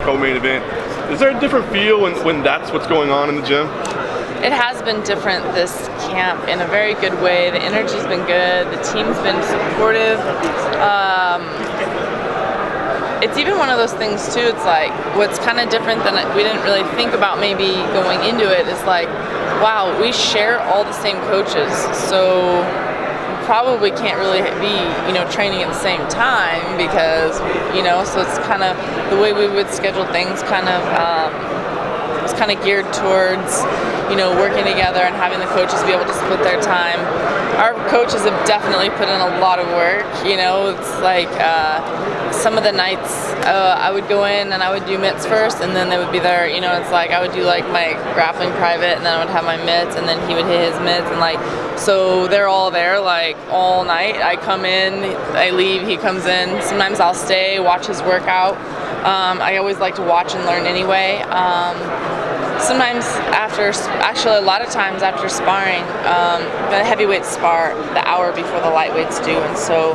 co-main event. Is there a different feel when that's what's going on in the gym? It has been different this camp in a very good way. The energy's been good. The team's been supportive. It's even one of those things too. It's like what's kind of different than we didn't really think about maybe going into it is like, wow, we share all the same coaches, so we probably can't really be, training at the same time because, so it's kind of the way we would schedule things kind of it's kind of geared towards, working together and having the coaches be able to split their time. Our coaches have definitely put in a lot of work. It's like some of the nights I would go in and I would do mitts first, and then they would be there. It's like I would do like my grappling private, and then I would have my mitts, and then he would hit his mitts, and like so they're all there like all night. I come in, I leave, he comes in. Sometimes I'll stay, watch his workout. I always like to watch and learn anyway. Sometimes a lot of times after sparring, the heavyweights spar the hour before the lightweights do, and so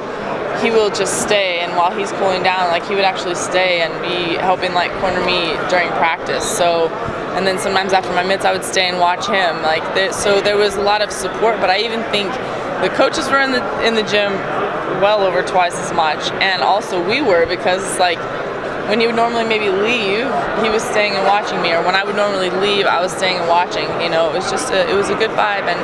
he will just stay, and while he's cooling down, like he would actually stay and be helping like corner me during practice. So, and then sometimes after my mitts, I would stay and watch him. So there was a lot of support, but I even think the coaches were in the gym well over twice as much, and also we were, because it's like, when he would normally maybe leave, he was staying and watching me, or when I would normally leave, I was staying and watching. It was just it was a good vibe and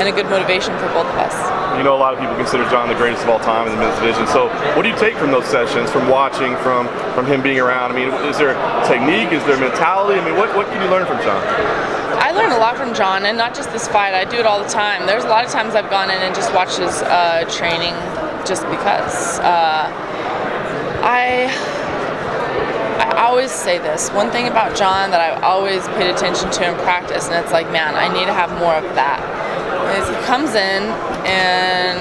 a good motivation for both of us. A lot of people consider John the greatest of all time in the men's division. So what do you take from those sessions, from watching, from him being around? I mean, is there technique? Is there mentality? I mean, what can you learn from John? I learned a lot from John, and not just this fight. I do it all the time. There's a lot of times I've gone in and just watched his training just because. I always say this. One thing about John that I've always paid attention to in practice, and it's like, man, I need to have more of that, is he comes in and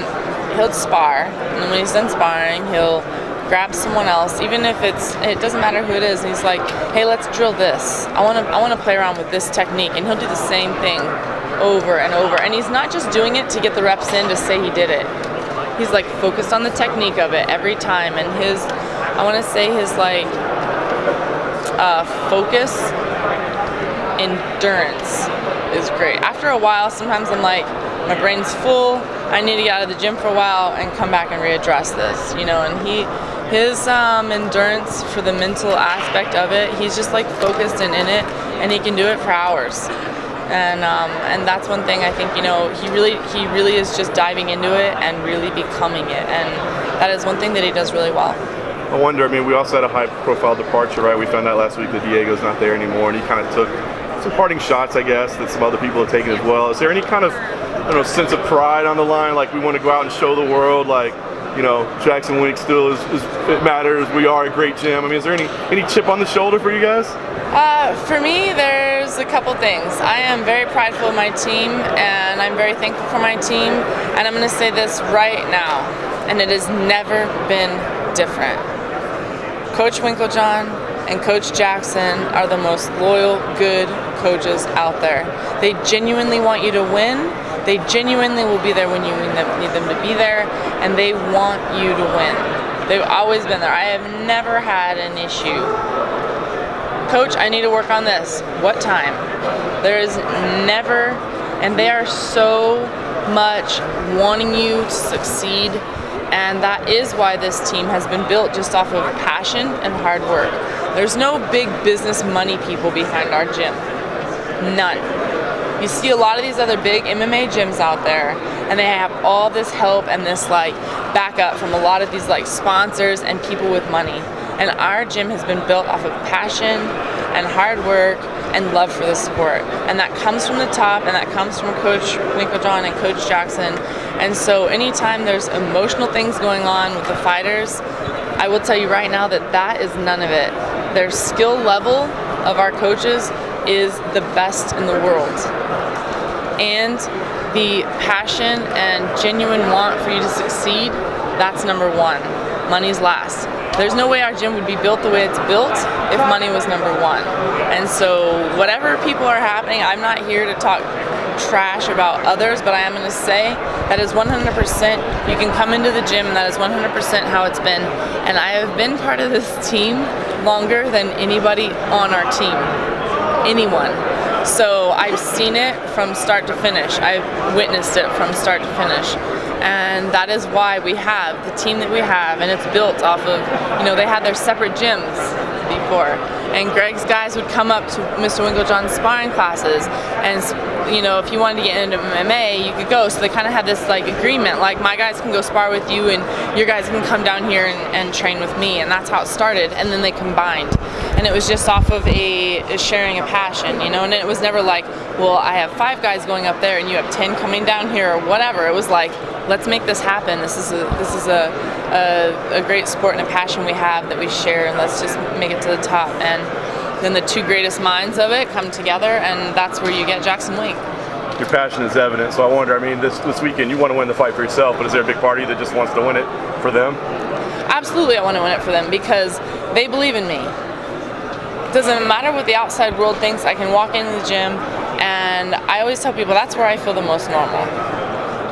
he'll spar, and then when he's done sparring, he'll grab someone else, even if it doesn't matter who it is, and he's like, hey, let's drill this. I want to play around with this technique, and he'll do the same thing over and over, and he's not just doing it to get the reps in to say he did it. He's like focused on the technique of it every time, and his focus, endurance is great. After a while, sometimes I'm like, my brain's full, I need to get out of the gym for a while and come back and readdress this, and his endurance for the mental aspect of it, he's just like focused and in it, and he can do it for hours. And that's one thing I think, he really is just diving into it and really becoming it, and that is one thing that he does really well. I wonder, we also had a high-profile departure, right? We found out last week that Diego's not there anymore, and he kind of took some parting shots, I guess, that some other people have taken as well. Is there any kind of, sense of pride on the line? Like, we want to go out and show the world, like, Jackson Wink still it matters. We are a great gym. Is there any chip on the shoulder for you guys? For me, there's a couple things. I am very prideful of my team, and I'm very thankful for my team, and I'm going to say this right now, and it has never been different. Coach Winkeljohn and Coach Jackson are the most loyal, good coaches out there. They genuinely want you to win. They genuinely will be there when you need them to be there, and they want you to win. They've always been there. I have never had an issue. Coach, I need to work on this. What time? There is never, and they are so much wanting you to succeed. And that is why this team has been built just off of passion and hard work. There's no big business money people behind our gym. None. You see a lot of these other big MMA gyms out there, and they have all this help and this like backup from a lot of these like sponsors and people with money. And our gym has been built off of passion and hard work and love for the sport. And that comes from the top, and that comes from Coach Winkeljohn and Coach Jackson. And so anytime there's emotional things going on with the fighters, I will tell you right now that is none of it. Their skill level of our coaches is the best in the world. And the passion and genuine want for you to succeed, that's number one. Money's last. There's no way our gym would be built the way it's built if money was number one. And so whatever people are happening, I'm not here to talk trash about others, but I am going to say that is 100%, you can come into the gym and that is 100% how it's been. And I have been part of this team longer than anybody on our team. Anyone. So I've seen it from start to finish. I've witnessed it from start to finish. And that is why we have the team that we have, and it's built off of, they had their separate gyms before. And Greg's guys would come up to Mr. Winkeljohn's sparring classes, and if you wanted to get into MMA, you could go. So they kind of had this agreement, my guys can go spar with you, and your guys can come down here and train with me. And that's how it started. And then they combined, and it was just off of a sharing a passion, and it was never well, I have 5 guys going up there, and you have 10 coming down here, or whatever. It was let's make this happen. This is a great sport and a passion we have that we share, and let's just make it to the top. And then the 2 greatest minds of it come together, and that's where you get Jackson Wink. Your passion is evident, so I wonder, this weekend you want to win the fight for yourself, but is there a big part of you that just wants to win it for them? Absolutely, I want to win it for them because they believe in me. It doesn't matter what the outside world thinks. I can walk into the gym, and I always tell people that's where I feel the most normal.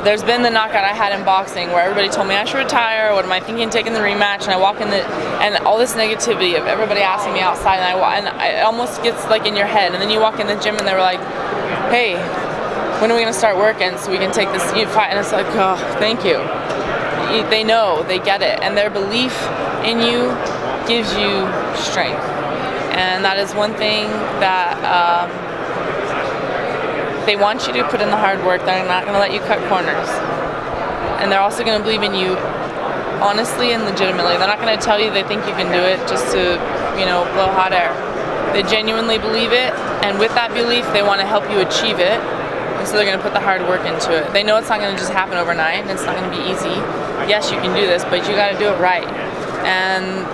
There's been the knockout I had in boxing where everybody told me I should retire, what am I thinking, taking the rematch, and I walk in and all this negativity of everybody asking me outside, and it almost gets in your head, and then you walk in the gym and they were like, hey, when are we going to start working so we can take this fight? And it's oh, thank you. They know, they get it, and their belief in you gives you strength. And that is one thing that they want you to put in the hard work. They're not going to let you cut corners. And they're also going to believe in you honestly and legitimately. They're not going to tell you they think you can do it just to, blow hot air. They genuinely believe it, and with that belief, they want to help you achieve it. And so they're going to put the hard work into it. They know it's not going to just happen overnight, and it's not going to be easy. Yes, you can do this, but you got to do it right. And,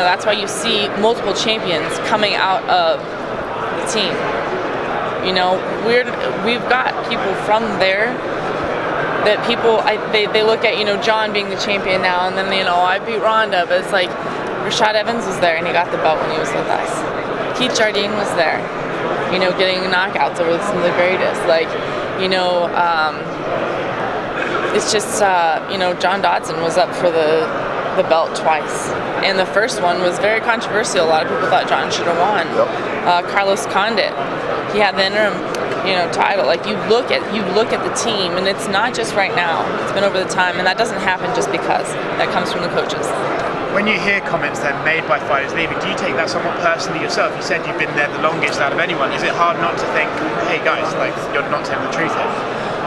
that's why you see multiple champions coming out of the team. We've got people from there that people, they look at, John being the champion now, and then, I beat Ronda, but it's Rashad Evans was there, and he got the belt when he was with us. Keith Jardine was there, getting knockouts over some of the greatest. It's just, John Dodson was up for the belt twice. And the first one was very controversial. A lot of people thought John should have won. Yep. Carlos Condit, he had the interim, title. You look at the team, and it's not just right now. It's been over the time, and that doesn't happen just because. That comes from the coaches. When you hear comments then made by fighters leaving, do you take that somewhat personally yourself? You said you've been there the longest out of anyone. Is it hard not to think, hey guys, you're not telling the truth here?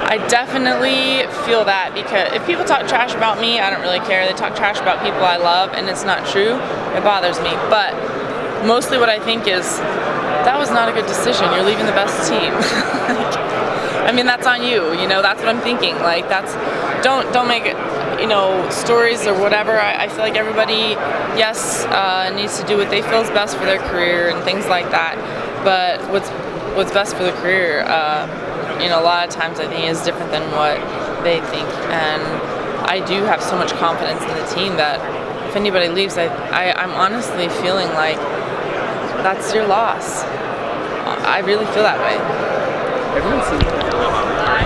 I definitely feel that, because if people talk trash about me, I don't really care. They talk trash about people I love, and it's not true. It bothers me. But mostly what I think is, that was not a good decision. You're leaving the best team. That's on you. That's what I'm thinking. Don't make it, stories or whatever. I feel like everybody, yes, needs to do what they feel is best for their career and things like that. But what's best for the career, a lot of times I think is different than what they think. And I do have so much confidence in the team that if anybody leaves, I'm honestly feeling like that's your loss. I really feel that way. Everyone seems